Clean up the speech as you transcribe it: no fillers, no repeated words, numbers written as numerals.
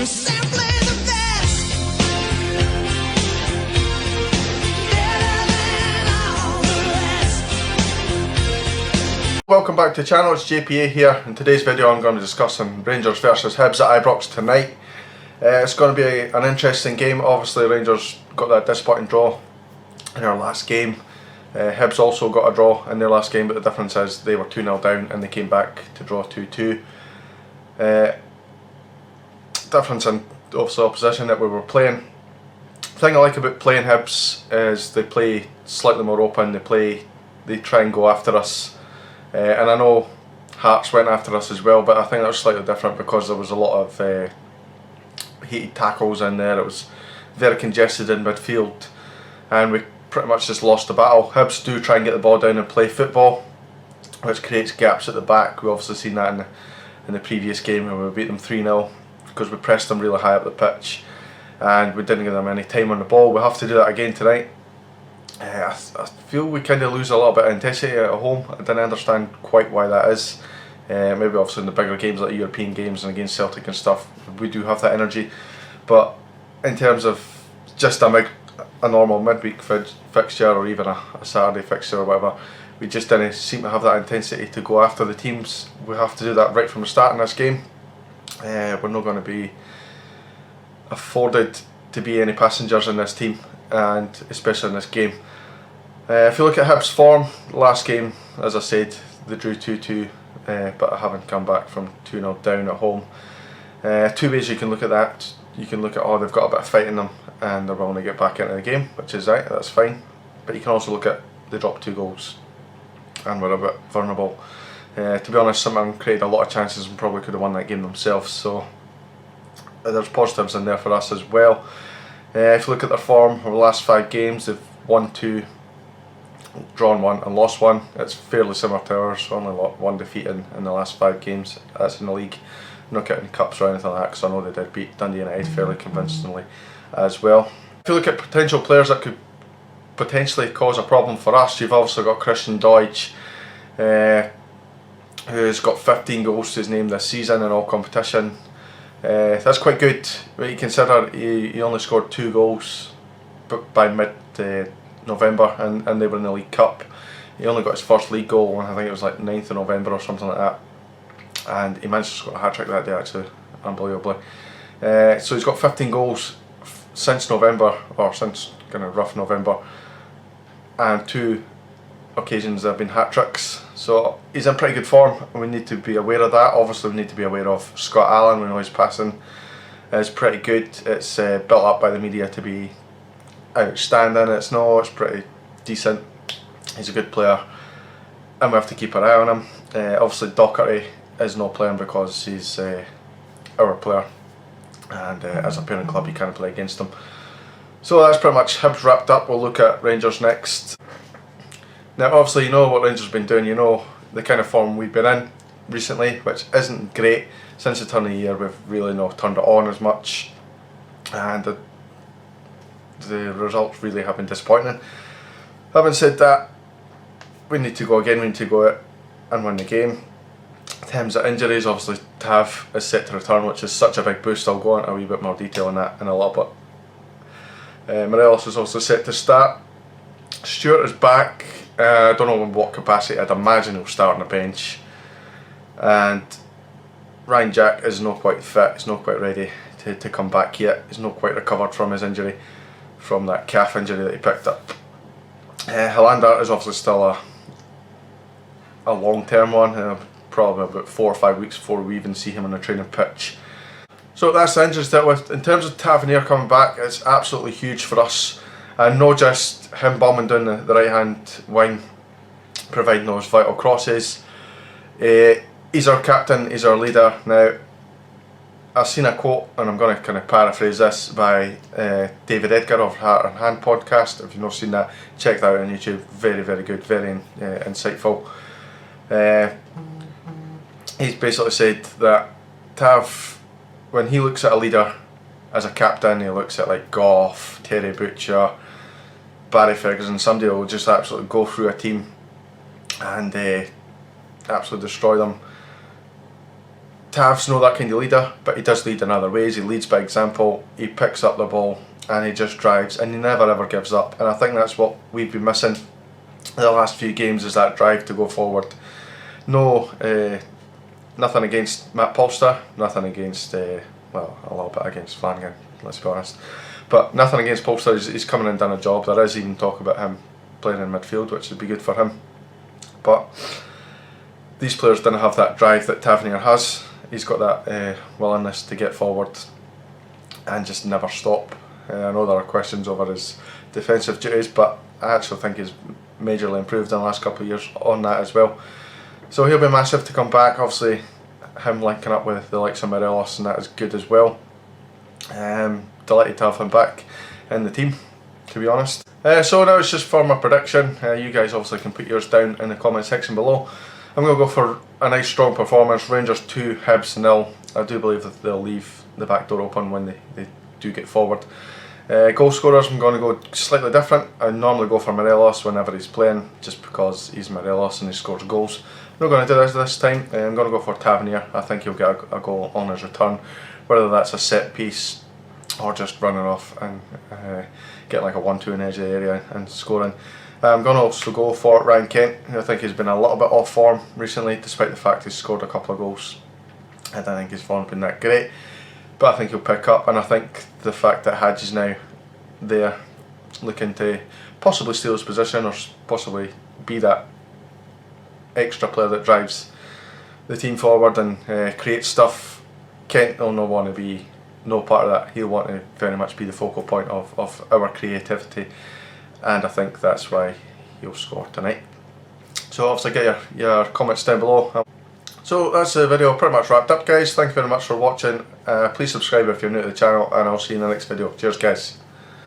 You're simply the best. Better than all the rest. Welcome back to the channel, it's JPA here. In today's video I'm going to be discussing Rangers versus Hibs at Ibrox tonight. It's going to be an interesting game. Obviously Rangers got that disappointing draw in our last game. Hibs also got a draw in their last game, but the difference is they were 2-0 down and they came back to draw 2-2. Difference in obviously opposition that we were playing. The thing I like about playing Hibs is they play slightly more open, they try and go after us. And I know Hearts went after us as well, but I think that was slightly different because there was a lot of heated tackles in there. It was very congested in midfield and we pretty much just lost the battle. Hibs do try and get the ball down and play football, which creates gaps at the back. We obviously seen that in the previous game when we beat them 3-0 because we pressed them really high up the pitch and we didn't give them any time on the ball. We have to do that again tonight. I feel we kind of lose a little bit of intensity at home. I didn't understand quite why that is. Maybe obviously in the bigger games like European games and against Celtic and stuff, we do have that energy. But in terms of just a normal midweek fixture or even a Saturday fixture or whatever, we just didn't seem to have that intensity to go after the teams. We have to do that right from the start in this game. We're not going to be afforded to be any passengers in this team, and especially in this game. If you look at Hibs' form, last game, as I said, they drew 2-2, but I haven't come back from 2-0 down at home. Two ways you can look at that. You can look at, oh, they've got a bit of fight in them and they're willing to get back into the game, which is right, that's fine. But you can also look at they dropped 2 goals and were a bit vulnerable. To be honest, some of them created a lot of chances and probably could have won that game themselves, so there's positives in there for us as well. If you look at their form over the last 5 games, they've won 2, drawn 1 and lost 1. It's fairly similar to ours, only 1 defeat in the last 5 games. That's in the league, not counting cups or anything like that, because I know they did beat Dundee United fairly convincingly as well. If you look at potential players that could potentially cause a problem for us, you've also got Christian Deutsch, who's got 15 goals to his name this season in all competition. That's quite good, but you consider he only scored 2 goals by mid-November and they were in the League Cup. He only got his first league goal, I think it was like 9th of November or something like that, and he managed to score a hat-trick that day actually, unbelievably. So he's got 15 goals since November, or since kind of rough November, and 2 occasions there have been hat-tricks. So he's in pretty good form and we need to be aware of that. Obviously we need to be aware of Scott Allen. We know his passing is pretty good. It's built up by the media to be outstanding. It's pretty decent. He's a good player and we have to keep an eye on him. Obviously Doherty is not playing because he's our player, and as a parent club you can't play against him. So that's pretty much Hibs wrapped up. We'll look at Rangers next. Now obviously you know what Rangers have been doing, you know the kind of form we've been in recently, which isn't great. Since the turn of the year we've really not turned it on as much, and the results really have been disappointing. Having said that, we need to go again, we need to go out and win the game. In terms of injuries, obviously Tav is set to return, which is such a big boost. I'll go into a wee bit more detail on that in a little bit. Morelos is also set to start. Stewart is back. I don't know in what capacity. I'd imagine he'll start on the bench. And Ryan Jack is not quite fit. He's not quite ready to come back yet. He's not quite recovered from his injury, from that calf injury that he picked up. Hilander is obviously still a long-term one. Probably about 4 or 5 weeks before we even see him on the training pitch. So that's the injuries dealt with. In terms of Tavernier coming back, it's absolutely huge for us. And not just him bombing down the right hand wing, providing those vital crosses. He's our captain, he's our leader. Now, I've seen a quote, and I'm going to kind of paraphrase this, by David Edgar of Heart and Hand podcast. If you've not seen that, check that out on YouTube. Very, very good, very insightful. He's basically said that Tav, when he looks at a leader as a captain, he looks at like Goff, Terry Butcher, Barry Ferguson, somebody who will just absolutely go through a team and absolutely destroy them. Tav's not that kind of leader, but he does lead in other ways. He leads by example, he picks up the ball and he just drives, and he never ever gives up, and I think that's what we've been missing the last few games, is that drive to go forward. No, nothing against Matt Polster, nothing against, well, a little bit against Flanagan, let's be honest, but nothing against Polster. He's coming and done a job. There is even talk about him playing in midfield, which would be good for him, but these players didn't have that drive that Tavernier has. He's got that willingness to get forward and just never stop. I know there are questions over his defensive duties, but I actually think he's majorly improved in the last couple of years on that as well. So he'll be massive to come back. Obviously, him linking up with the likes of Morelos, and that is good as well. Delighted to have him back in the team, to be honest. So now it's just for my prediction. You guys obviously can put yours down in the comment section below. I'm going to go for a nice strong performance. Rangers 2, Hibs 0. I do believe that they'll leave the back door open when they do get forward. Goal scorers, I'm going to go slightly different. I normally go for Morelos whenever he's playing, just because he's Morelos and he scores goals. I'm not going to do this time. I'm going to go for Tavernier. I think he'll get a goal on his return, whether that's a set piece or just running off and getting like a 1-2 in the edge of the area and scoring. I'm going to also go for Ryan Kent, who I think has been a little bit off form recently, despite the fact he's scored a couple of goals. I don't think his form's been that great, but I think he'll pick up, and I think the fact that Hadj is now there looking to possibly steal his position or possibly be that extra player that drives the team forward and creates stuff, Kent will not want to be no part of that. He'll want to very much be the focal point of our creativity, and I think that's why he'll score tonight. So obviously get your comments down below. So that's the video pretty much wrapped up, guys. Thank you very much for watching. Please subscribe if you're new to the channel, and I'll see you in the next video. Cheers, guys.